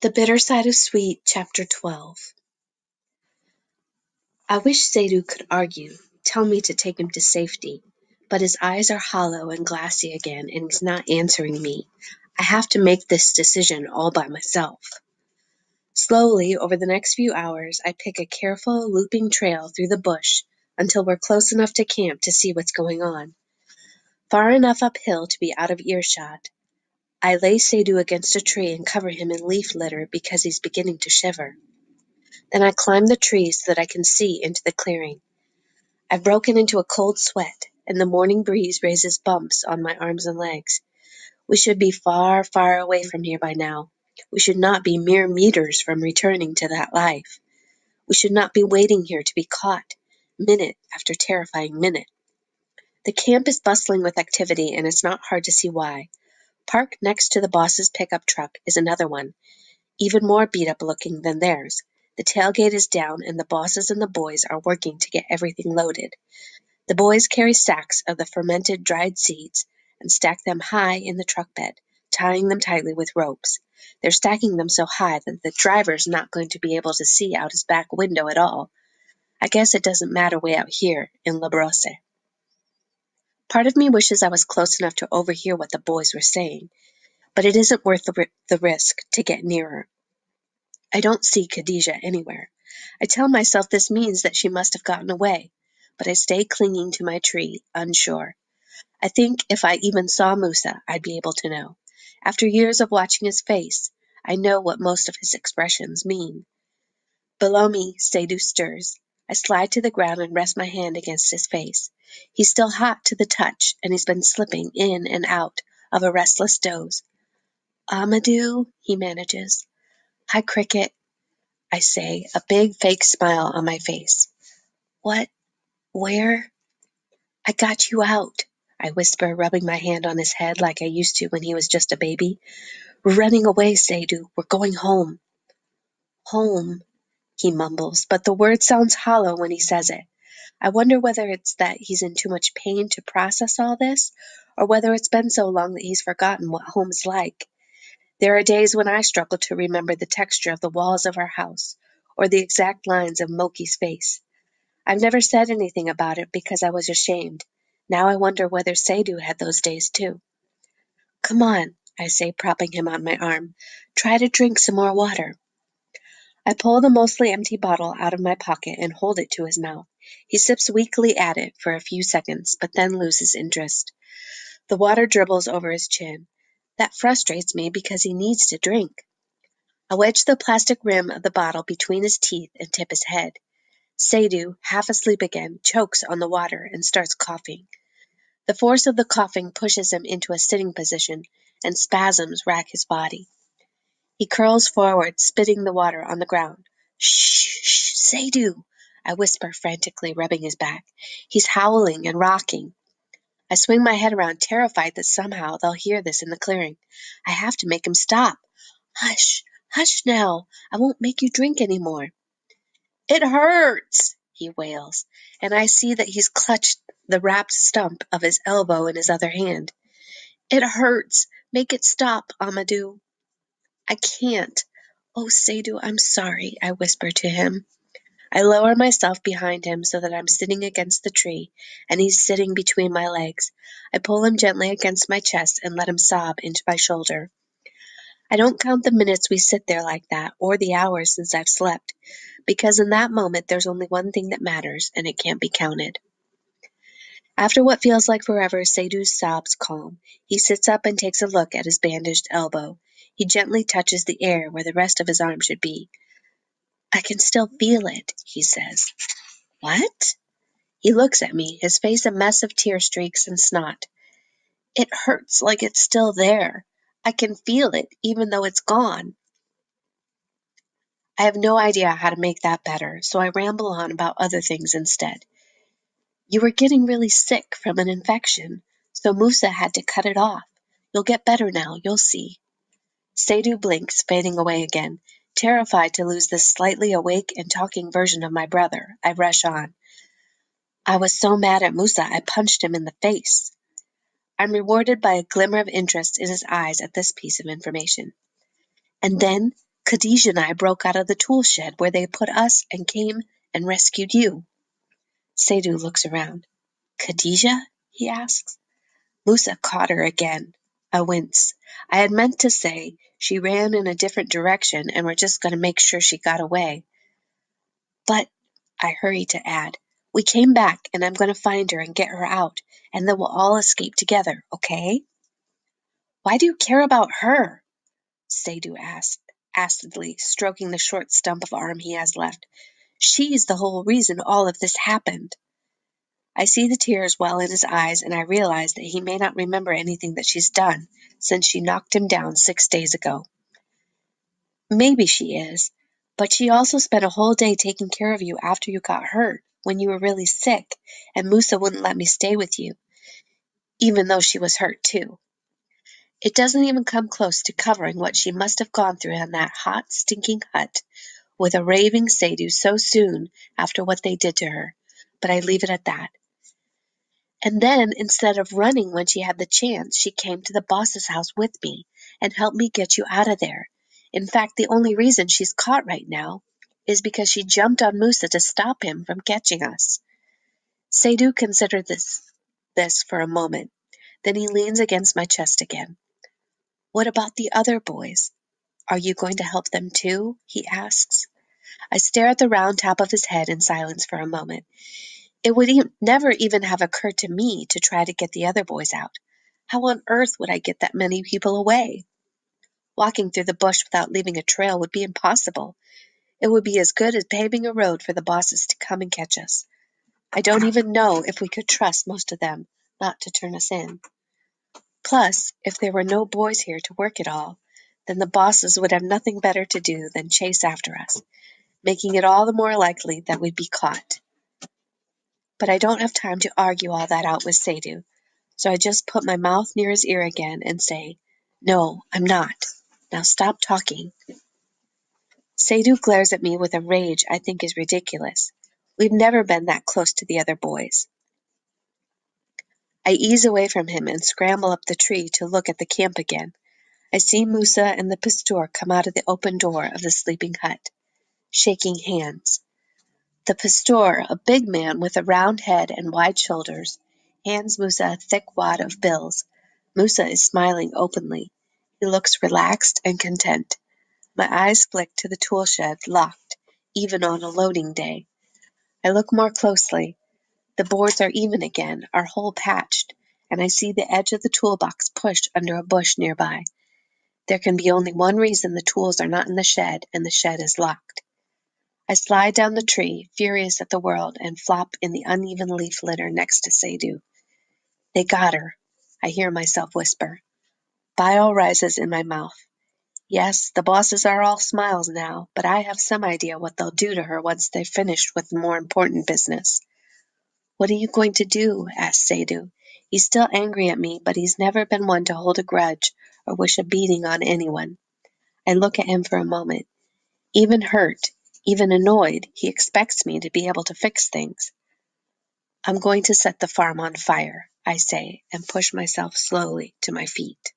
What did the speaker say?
The Bitter Side of Sweet, Chapter 12. I wish Seydu could argue, tell me to take him to safety, but his eyes are hollow and glassy again, and he's not answering me. I have to make this decision all by myself. Slowly, over the next few hours, I pick a careful, looping trail through the bush until we're close enough to camp to see what's going on. Far enough uphill to be out of earshot, I lay Seydu against a tree and cover him in leaf litter because he's beginning to shiver. Then I climb the tree so that I can see into the clearing. I've broken into a cold sweat, and the morning breeze raises bumps on my arms and legs. We should be far, far away from here by now. We should not be mere meters from returning to that life. We should not be waiting here to be caught, minute after terrifying minute. The camp is bustling with activity, and it's not hard to see why. Parked next to the boss's pickup truck is another one, even more beat-up looking than theirs. The tailgate is down, and the bosses and the boys are working to get everything loaded. The boys carry sacks of the fermented dried seeds and stack them high in the truck bed, tying them tightly with ropes. They're stacking them so high that the driver's not going to be able to see out his back window at all. I guess it doesn't matter way out here in La Brosse. Part of me wishes I was close enough to overhear what the boys were saying, but it isn't worth the risk to get nearer. I don't see Khadija anywhere. I tell myself this means that she must have gotten away, but I stay clinging to my tree, unsure. I think if I even saw Musa, I'd be able to know. After years of watching his face, I know what most of his expressions mean. Below me, Seydu stirs. I slide to the ground and rest my hand against his face. He's still hot to the touch, and he's been slipping in and out of a restless doze. Amadou, he manages. Hi, Cricket, I say, a big fake smile on my face. What? Where? I got you out, I whisper, rubbing my hand on his head like I used to when he was just a baby. We're running away, Seydu. We're going home. Home, he mumbles, but the word sounds hollow when he says it. I wonder whether it's that he's in too much pain to process all this, or whether it's been so long that he's forgotten what home's like. There are days when I struggle to remember the texture of the walls of our house, or the exact lines of Moki's face. I've never said anything about it because I was ashamed. Now I wonder whether Seydu had those days too. Come on, I say, propping him on my arm. Try to drink some more water. I pull the mostly empty bottle out of my pocket and hold it to his mouth. He sips weakly at it for a few seconds, but then loses interest. The water dribbles over his chin. That frustrates me because he needs to drink. I wedge the plastic rim of the bottle between his teeth and tip his head. Seydu, half asleep again, chokes on the water and starts coughing. The force of the coughing pushes him into a sitting position, and spasms rack his body. He curls forward, spitting the water on the ground. Shh, shh, Seydu, I whisper frantically, rubbing his back. He's howling and rocking. I swing my head around, terrified that somehow they'll hear this in the clearing. I have to make him stop. Hush, hush now. I won't make you drink any more. It hurts, he wails, and I see that he's clutched the wrapped stump of his elbow in his other hand. It hurts. Make it stop, Amadou. I can't. Oh, Seydu, I'm sorry, I whisper to him. I lower myself behind him so that I'm sitting against the tree, and he's sitting between my legs. I pull him gently against my chest and let him sob into my shoulder. I don't count the minutes we sit there like that, or the hours since I've slept, because in that moment there's only one thing that matters, and it can't be counted. After what feels like forever, Seydu's sobs calm. He sits up and takes a look at his bandaged elbow. He gently touches the air where the rest of his arm should be. I can still feel it, he says. What? He looks at me, his face a mess of tear streaks and snot. It hurts like it's still there. I can feel it, even though it's gone. I have no idea how to make that better, so I ramble on about other things instead. You were getting really sick from an infection, so Musa had to cut it off. You'll get better now, you'll see. Seydu blinks, fading away again. Terrified to lose this slightly awake and talking version of my brother, I rush on. I was so mad at Musa, I punched him in the face. I'm rewarded by a glimmer of interest in his eyes at this piece of information. And then Khadijah and I broke out of the tool shed where they put us and came and rescued you. Sadhu looks around. Khadijah? He asks. Musa caught her again. I wince. I had meant to say she ran in a different direction and we're just going to make sure she got away. But, I hurry to add, we came back and I'm going to find her and get her out, and then we'll all escape together, okay? Why do you care about her? Sadhu asked, acidly, stroking the short stump of arm he has left. She's the whole reason all of this happened. I see the tears well in his eyes, and I realize that he may not remember anything that she's done since she knocked him down 6 days ago. Maybe she is, but she also spent a whole day taking care of you after you got hurt, when you were really sick, and Musa wouldn't let me stay with you, even though she was hurt too. It doesn't even come close to covering what she must have gone through in that hot, stinking hut with a raving Sadhu so soon after what they did to her, but I leave it at that. And then, instead of running when she had the chance, she came to the boss's house with me and helped me get you out of there. In fact, the only reason she's caught right now is because she jumped on Musa to stop him from catching us. Sadhu considered this for a moment. Then he leans against my chest again. What about the other boys? Are you going to help them too? He asks. I stare at the round top of his head in silence for a moment. It would never even have occurred to me to try to get the other boys out. How on earth would I get that many people away? Walking through the bush without leaving a trail would be impossible. It would be as good as paving a road for the bosses to come and catch us. I don't even know if we could trust most of them not to turn us in. Plus, if there were no boys here to work it all, then the bosses would have nothing better to do than chase after us, making it all the more likely that we'd be caught. But I don't have time to argue all that out with Sadhu, so I just put my mouth near his ear again and say, No, I'm not. Now stop talking. Sadhu glares at me with a rage I think is ridiculous. We've never been that close to the other boys. I ease away from him and scramble up the tree to look at the camp again. I see Musa and the pastor come out of the open door of the sleeping hut, shaking hands. The pastor, a big man with a round head and wide shoulders, hands Musa a thick wad of bills. Musa is smiling openly. He looks relaxed and content. My eyes flick to the tool shed, locked, even on a loading day. I look more closely. The boards are even again, our hole patched, and I see the edge of the toolbox pushed under a bush nearby. There can be only one reason the tools are not in the shed, and the shed is locked. I slide down the tree, furious at the world, and flop in the uneven leaf litter next to Sadhu. They got her, I hear myself whisper. Bile rises in my mouth. Yes, the bosses are all smiles now, but I have some idea what they'll do to her once they've finished with the more important business. What are you going to do? Asks Sadhu. He's still angry at me, but he's never been one to hold a grudge or wish a beating on anyone. I look at him for a moment. Even hurt, even annoyed, he expects me to be able to fix things. I'm going to set the farm on fire, I say, and push myself slowly to my feet.